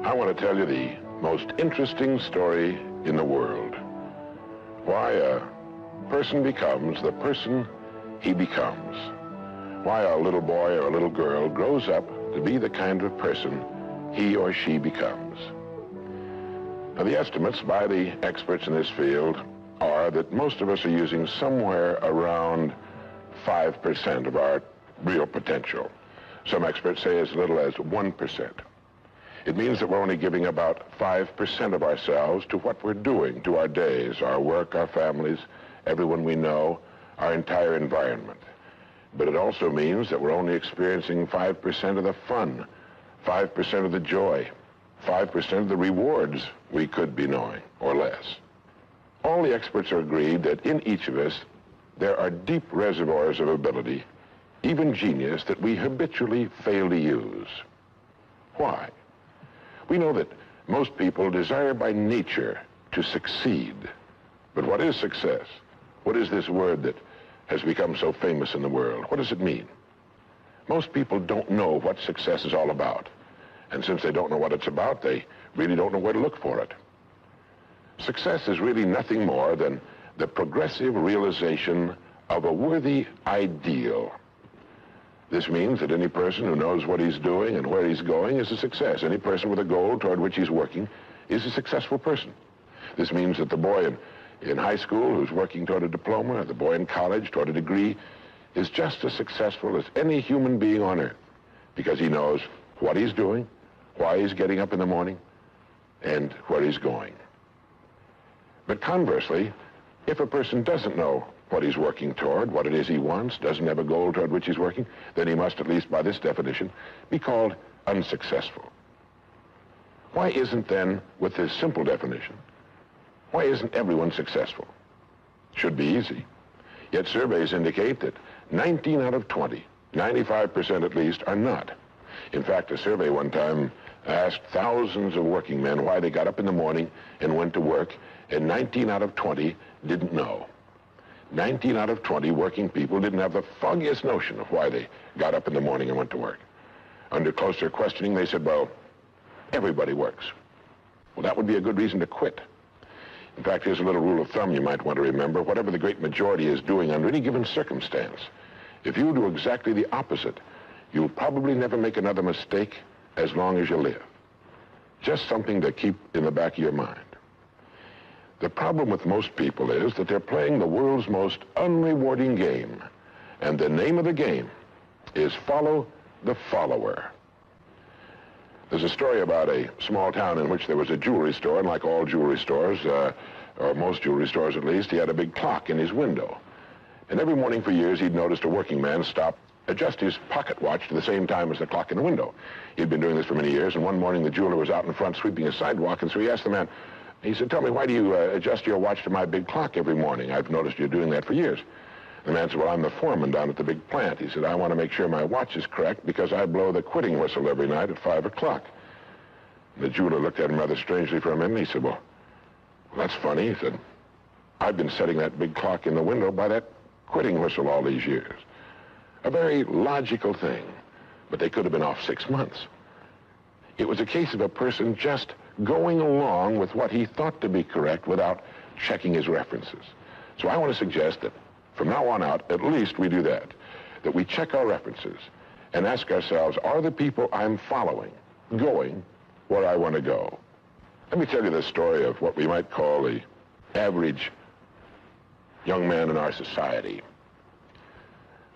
I want to tell you the most interesting story in the world. Why a person becomes the person he becomes. Why a little boy or a little girl grows up to be the kind of person he or she becomes. Now, the estimates by the experts in this field are that most of us are using somewhere around 5% of our real potential. Some experts say as little as 1%. It means that we're only giving about 5% of ourselves to what we're doing, to our days, our work, our families, everyone we know, our entire environment. But it also means that we're only experiencing 5% of the fun, 5% of the joy, 5% of the rewards we could be knowing, or less. All the experts are agreed that in each of us, there are deep reservoirs of ability, even genius, that we habitually fail to use. Why? We know that most people desire by nature to succeed. But what is success? What is this word that has become so famous in the world? What does it mean? Most people don't know what success is all about. And since they don't know what it's about, they really don't know where to look for it. Success is really nothing more than the progressive realization of a worthy ideal. This means that any person who knows what he's doing and where he's going is a success. Any person with a goal toward which he's working is a successful person. This means that the boy in high school who's working toward a diploma, or the boy in college toward a degree, is just as successful as any human being on earth, because he knows what he's doing, why he's getting up in the morning, and where he's going. But conversely, if a person doesn't know what he's working toward, what it is he wants, doesn't have a goal toward which he's working, then he must, at least by this definition, be called unsuccessful. Why isn't then, with this simple definition, why isn't everyone successful? Should be easy. Yet surveys indicate that 19 out of 20, 95% at least, are not. In fact, a survey one time asked thousands of working men why they got up in the morning and went to work, and 19 out of 20 didn't know. 19 out of 20 working people didn't have the foggiest notion of why they got up in the morning and went to work. Under closer questioning, they said, well, everybody works. Well, that would be a good reason to quit. In fact, here's a little rule of thumb you might want to remember. Whatever the great majority is doing under any given circumstance, if you do exactly the opposite, you'll probably never make another mistake as long as you live. Just something to keep in the back of your mind. The problem with most people is that they're playing the world's most unrewarding game. And the name of the game is follow the follower. There's a story about a small town in which there was a jewelry store, and like all jewelry stores, or most jewelry stores at least, he had a big clock in his window. And every morning for years, he'd noticed a working man stop, adjust his pocket watch to the same time as the clock in the window. He'd been doing this for many years, and one morning the jeweler was out in front sweeping a sidewalk, and so he asked the man, he said, tell me, why do you adjust your watch to my big clock every morning? I've noticed you're doing that for years. The man said, well, I'm the foreman down at the big plant. He said, I want to make sure my watch is correct because I blow the quitting whistle every night at 5 o'clock. The jeweler looked at him rather strangely for a minute, and he said, well, that's funny. He said, I've been setting that big clock in the window by that quitting whistle all these years. A very logical thing, but they could have been off 6 months. It was a case of a person just going along with what he thought to be correct without checking his references. So I want to suggest that from now on out, at least we do that we check our references and ask ourselves, are the people I'm following going where I want to go? Let me tell you the story of what we might call the average young man in our society.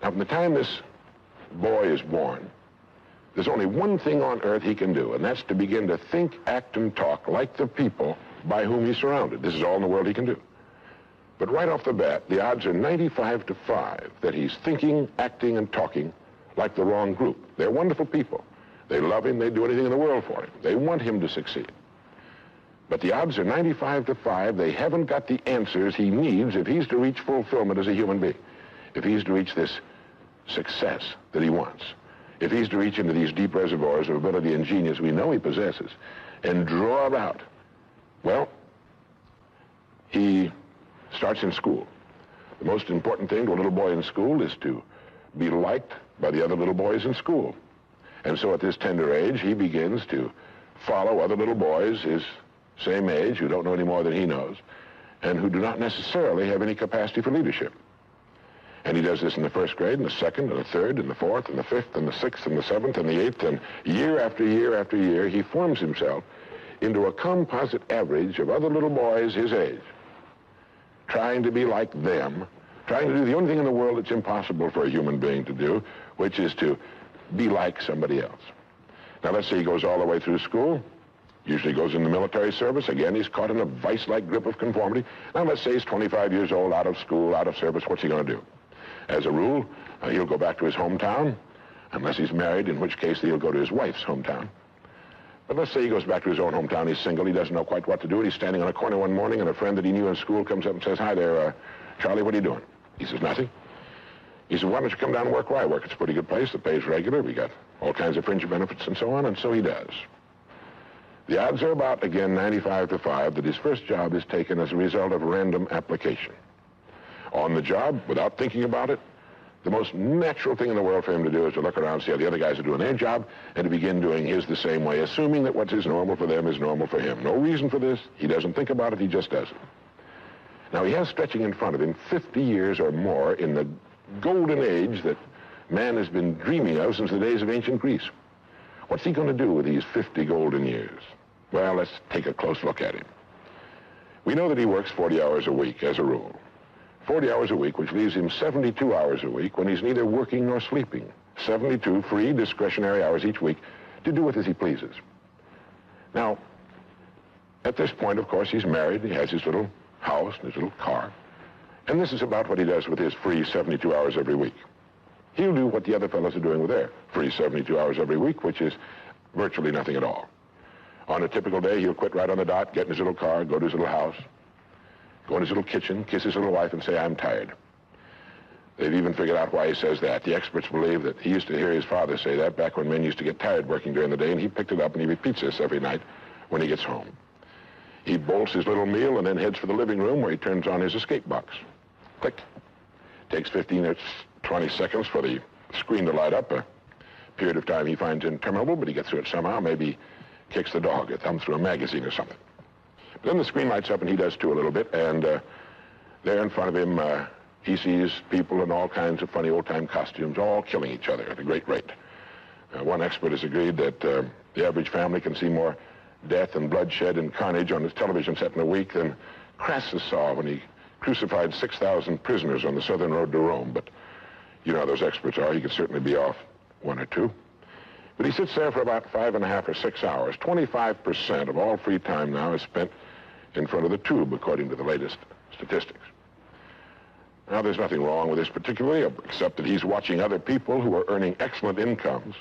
Now, from the time this boy is born, there's only one thing on earth he can do, and that's to begin to think, act, and talk like the people by whom he's surrounded. This is all in the world he can do. But right off the bat, the odds are 95 to 5 that he's thinking, acting, and talking like the wrong group. They're wonderful people. They love him. They'd do anything in the world for him. They want him to succeed. But the odds are 95 to 5 they haven't got the answers he needs if he's to reach fulfillment as a human being, if he's to reach this success that he wants, if he's to reach into these deep reservoirs of ability and genius we know he possesses and draw it out. Well, he starts in school. The most important thing to a little boy in school is to be liked by the other little boys in school. And so at this tender age, he begins to follow other little boys his same age who don't know any more than he knows and who do not necessarily have any capacity for leadership. And he does this in the first grade, and the second, and the third, and the fourth, and the fifth, and the sixth, and the seventh, and the eighth, and year after year after year, he forms himself into a composite average of other little boys his age, trying to be like them, trying to do the only thing in the world that's impossible for a human being to do, which is to be like somebody else. Now, let's say he goes all the way through school, usually goes in the military service. Again, he's caught in a vice-like grip of conformity. Now, let's say he's 25 years old, out of school, out of service. What's he going to do? As a rule, he'll go back to his hometown, unless he's married, in which case he'll go to his wife's hometown. But let's say he goes back to his own hometown. He's single. He doesn't know quite what to do. He's standing on a corner one morning, and a friend that he knew in school comes up and says, "Hi there, Charlie, what are you doing?" He says, "Nothing." He says, "Why don't you come down and work where I work? It's a pretty good place. The pay's regular. We got all kinds of fringe benefits and so on." And so he does. The odds are about, again, 95 to 5 that his first job is taken as a result of random application. On the job, without thinking about it, the most natural thing in the world for him to do is to look around, see how the other guys are doing their job, and to begin doing his the same way, assuming that what is normal for them is normal for him. No reason for this. He doesn't think about it. He just does it. Now, he has stretching in front of him 50 years or more in the golden age that man has been dreaming of since the days of ancient Greece. What's he going to do with these 50 golden years? Well, let's take a close look at him. We know that he works 40 hours a week, as a rule. 40 hours a week, which leaves him 72 hours a week when he's neither working nor sleeping. 72 free, discretionary hours each week to do with as he pleases. Now, at this point, of course, he's married. He has his little house and his little car. And this is about what he does with his free 72 hours every week. He'll do what the other fellows are doing with their free 72 hours every week, which is virtually nothing at all. On a typical day, he'll quit right on the dot, get in his little car, go to his little house, go in his little kitchen, kiss his little wife, and say, "I'm tired." They've even figured out why he says that. The experts believe that he used to hear his father say that back when men used to get tired working during the day, and he picked it up, and he repeats this every night when he gets home. He bolts his little meal and then heads for the living room where he turns on his escape box. Click. Takes 15 or 20 seconds for the screen to light up, a period of time he finds interminable, but he gets through it somehow. Maybe kicks the dog, a thumb through a magazine or something. But then the screen lights up, and he does too a little bit, and there in front of him, he sees people in all kinds of funny old-time costumes, all killing each other at a great rate. One expert has agreed that the average family can see more death and bloodshed and carnage on his television set in a week than Crassus saw when he crucified 6,000 prisoners on the southern road to Rome. But you know how those experts are. He could certainly be off one or two. But he sits there for about 5.5 or 6 hours. 25% of all free time now is spent in front of the tube, according to the latest statistics. Now, there's nothing wrong with this particularly, except that he's watching other people who are earning excellent incomes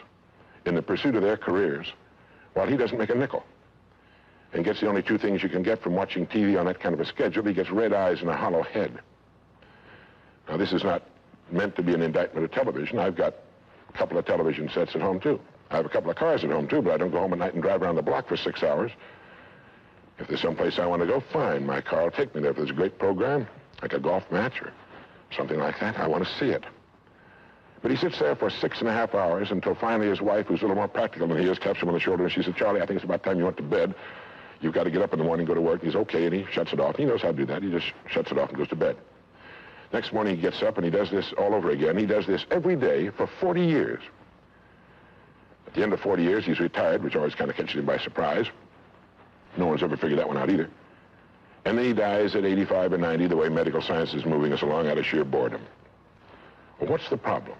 in the pursuit of their careers, while he doesn't make a nickel, and gets the only two things you can get from watching TV on that kind of a schedule. He gets red eyes and a hollow head. Now, this is not meant to be an indictment of television. I've got a couple of television sets at home, too. I have a couple of cars at home, too, but I don't go home at night and drive around the block for 6 hours. If there's someplace I want to go, fine. My car will take me there. If there's a great program, like a golf match or something like that, I want to see it. But he sits there for 6.5 hours until finally his wife, who's a little more practical than he is, taps him on the shoulder, and she says, "Charlie, I think it's about time you went to bed. You've got to get up in the morning, go to work." And he's okay, and he shuts it off. He knows how to do that. He just shuts it off and goes to bed. Next morning he gets up and he does this all over again. He does this every day for 40 years. At the end of 40 years, he's retired, which always kind of catches him by surprise. No one's ever figured that one out either. And then he dies at 85 or 90, the way medical science is moving us along, out of sheer boredom. Well, what's the problem?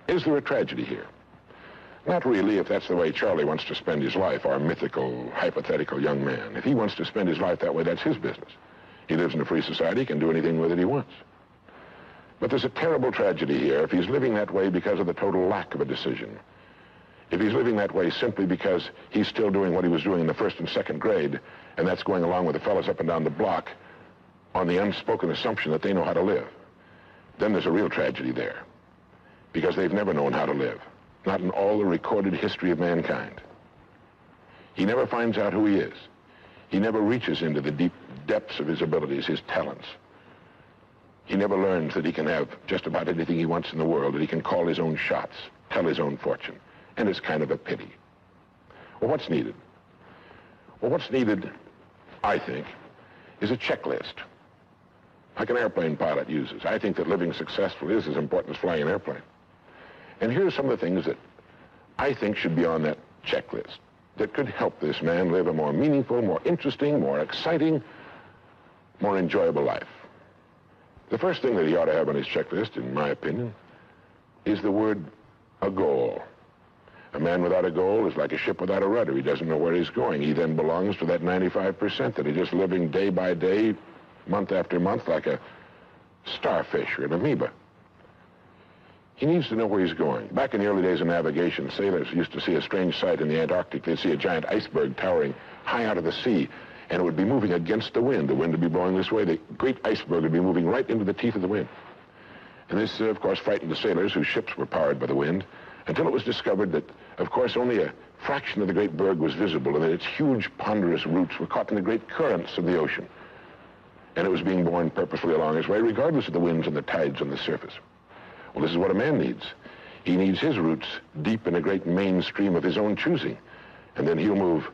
Is there a tragedy here? Not really, if that's the way Charlie wants to spend his life, our mythical, hypothetical young man. If he wants to spend his life that way, that's his business. He lives in a free society, he can do anything with it he wants. But there's a terrible tragedy here if he's living that way because of the total lack of a decision. If he's living that way simply because he's still doing what he was doing in the first and second grade, and that's going along with the fellows up and down the block on the unspoken assumption that they know how to live, then there's a real tragedy there, because they've never known how to live, not in all the recorded history of mankind. He never finds out who he is. He never reaches into the deep depths of his abilities, his talents. He never learns that he can have just about anything he wants in the world, that he can call his own shots, tell his own fortune. And it's kind of a pity. Well, what's needed? Well, what's needed, I think, is a checklist, like an airplane pilot uses. I think that living successfully is as important as flying an airplane. And here's some of the things that I think should be on that checklist that could help this man live a more meaningful, more interesting, more exciting, more enjoyable life. The first thing that he ought to have on his checklist, in my opinion, is the word a goal. A man without a goal is like a ship without a rudder. He doesn't know where he's going. He then belongs to that 95% that is just living day by day, month after month, like a starfish or an amoeba. He needs to know where he's going. Back in the early days of navigation, sailors used to see a strange sight in the Antarctic. They'd see a giant iceberg towering high out of the sea, and it would be moving against the wind. The wind would be blowing this way. The great iceberg would be moving right into the teeth of the wind. And this, of course, frightened the sailors whose ships were powered by the wind, until it was discovered that, of course, only a fraction of the great berg was visible, and that its huge, ponderous roots were caught in the great currents of the ocean. And it was being borne purposely along its way, regardless of the winds and the tides on the surface. Well, this is what a man needs. He needs his roots deep in a great mainstream of his own choosing, and then he'll move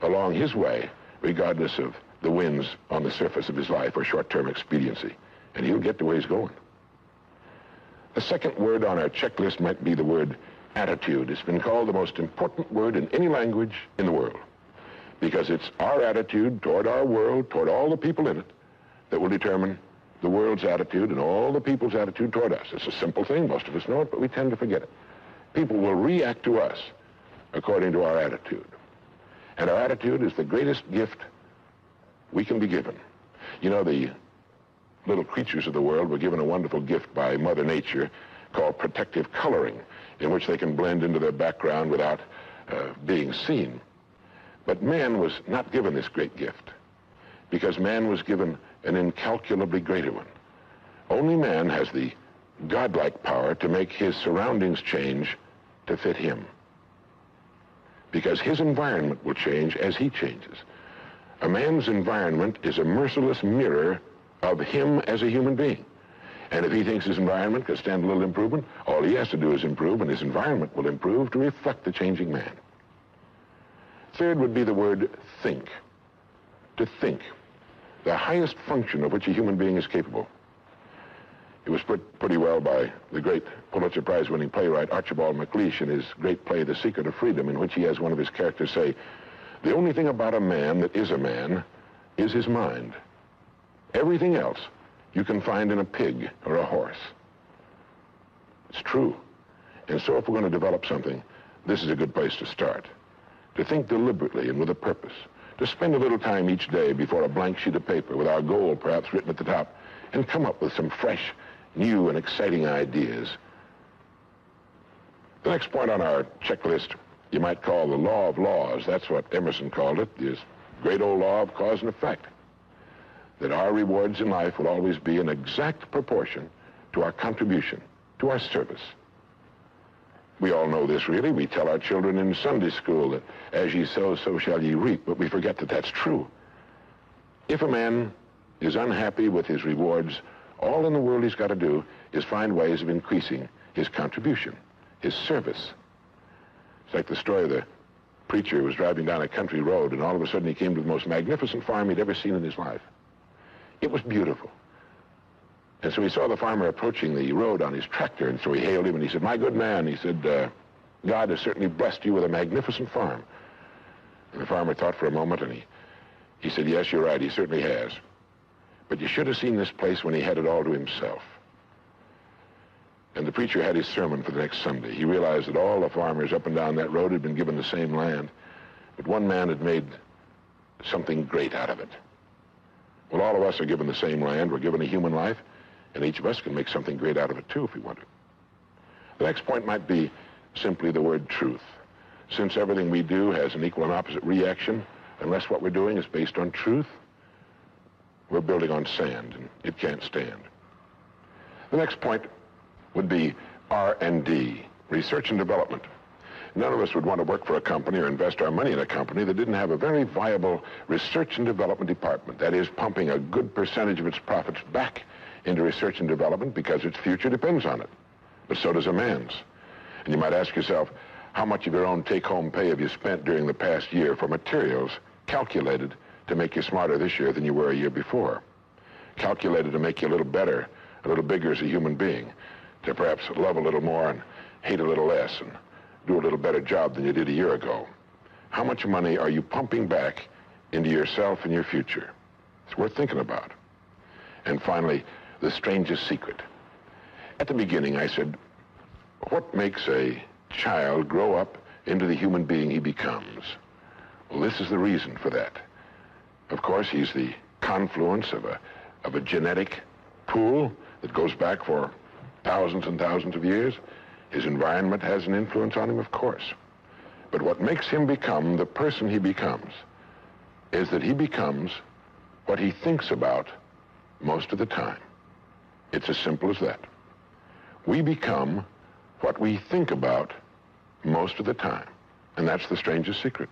along his way, regardless of the winds on the surface of his life or short-term expediency, and he'll get to where he's going. The second word on our checklist might be the word attitude. It's been called the most important word in any language in the world, because it's our attitude toward our world, toward all the people in it, that will determine the world's attitude and all the people's attitude toward us. It's a simple thing. Most of us know it, but we tend to forget it. People will react to us according to our attitude. And our attitude is the greatest gift we can be given. You know, the little creatures of the world were given a wonderful gift by Mother Nature called protective coloring, in which they can blend into their background without being seen. But man was not given this great gift, because man was given an incalculably greater one. Only man has the godlike power to make his surroundings change to fit him, because his environment will change as he changes. A man's environment is a merciless mirror of him as a human being. And if he thinks his environment can stand a little improvement, all he has to do is improve, and his environment will improve to reflect the changing man. Third would be the word think. To think. The highest function of which a human being is capable. It was put pretty well by the great Pulitzer Prize-winning playwright Archibald MacLeish in his great play, The Secret of Freedom, in which he has one of his characters say, "The only thing about a man that is a man is his mind. Everything else you can find in a pig or a horse." It's true. And so if we're going to develop something, this is a good place to start. To think deliberately and with a purpose. To spend a little time each day before a blank sheet of paper with our goal perhaps written at the top, and come up with some fresh, new, and exciting ideas. The next point on our checklist you might call the law of laws. That's what Emerson called it, this great old law of cause and effect. That our rewards in life will always be in exact proportion to our contribution, to our service. We all know this, really. We tell our children in Sunday school that as ye sow, so shall ye reap, but we forget that that's true. If a man is unhappy with his rewards, all in the world he's got to do is find ways of increasing his contribution, his service. It's like the story of the preacher who was driving down a country road, and all of a sudden he came to the most magnificent farm he'd ever seen in his life. It was beautiful. And so he saw the farmer approaching the road on his tractor, and so he hailed him, and he said, "My good man," he said, "God has certainly blessed you with a magnificent farm." And the farmer thought for a moment, and he said, "Yes, you're right, he certainly has. But you should have seen this place when he had it all to himself." And the preacher had his sermon for the next Sunday. He realized that all the farmers up and down that road had been given the same land, but one man had made something great out of it. Well, all of us are given the same land. We're given a human life, and each of us can make something great out of it, too, if we want to. The next point might be simply the word truth. Since everything we do has an equal and opposite reaction, unless what we're doing is based on truth, we're building on sand, and it can't stand. The next point would be R&D, research and development. None of us would want to work for a company or invest our money in a company that didn't have a very viable research and development department. That is, pumping a good percentage of its profits back into research and development because its future depends on it. But so does a man's. And you might ask yourself, how much of your own take-home pay have you spent during the past year for materials calculated to make you smarter this year than you were a year before, calculated to make you a little better, a little bigger as a human being, to perhaps love a little more and hate a little less and do a little better job than you did a year ago. How much money are you pumping back into yourself and your future? It's worth thinking about. And finally, the strangest secret. At the beginning, I said, what makes a child grow up into the human being he becomes? Well, this is the reason for that. Of course, he's the confluence of a genetic pool that goes back for thousands and thousands of years. His environment has an influence on him, of course. But what makes him become the person he becomes is that he becomes what he thinks about most of the time. It's as simple as that. We become what we think about most of the time. And that's the strangest secret.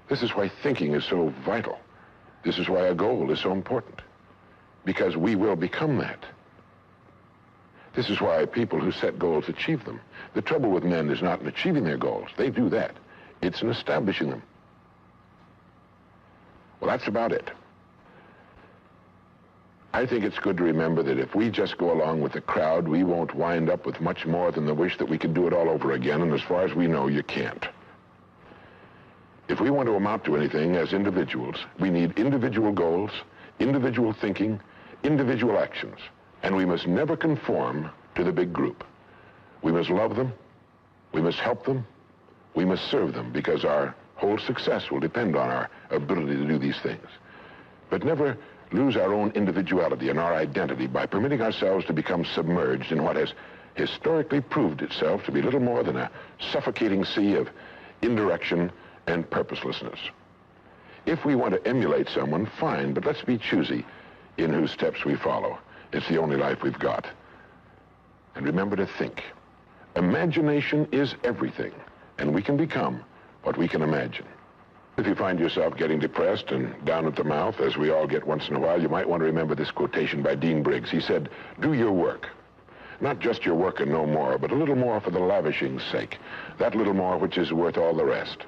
This is why thinking is so vital. This is why a goal is so important. Because we will become that. This is why people who set goals achieve them. The trouble with men is not in achieving their goals. They do that. It's in establishing them. Well, that's about it. I think it's good to remember that if we just go along with the crowd, we won't wind up with much more than the wish that we could do it all over again, and as far as we know, you can't. If we want to amount to anything as individuals, we need individual goals, individual thinking, individual actions, and we must never conform to the big group. We must love them, we must help them, we must serve them, because our whole success will depend on our ability to do these things. But never lose our own individuality and our identity by permitting ourselves to become submerged in what has historically proved itself to be little more than a suffocating sea of indirection and purposelessness. If we want to emulate someone, fine, but let's be choosy in whose steps we follow. It's the only life we've got. And remember to think. Imagination is everything, and we can become what we can imagine. If you find yourself getting depressed and down at the mouth, as we all get once in a while, you might want to remember this quotation by Dean Briggs. He said, do your work. Not just your work and no more, but a little more for the lavishing's sake. That little more which is worth all the rest.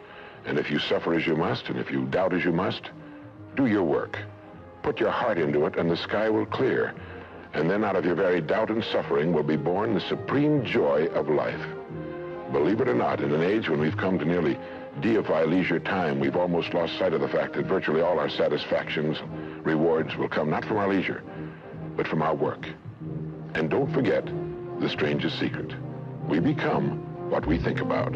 And if you suffer as you must, and if you doubt as you must, do your work. Put your heart into it, and the sky will clear. And then out of your very doubt and suffering will be born the supreme joy of life. Believe it or not, in an age when we've come to nearly deify leisure time, we've almost lost sight of the fact that virtually all our satisfactions, rewards will come not from our leisure, but from our work. And don't forget the strangest secret. We become what we think about.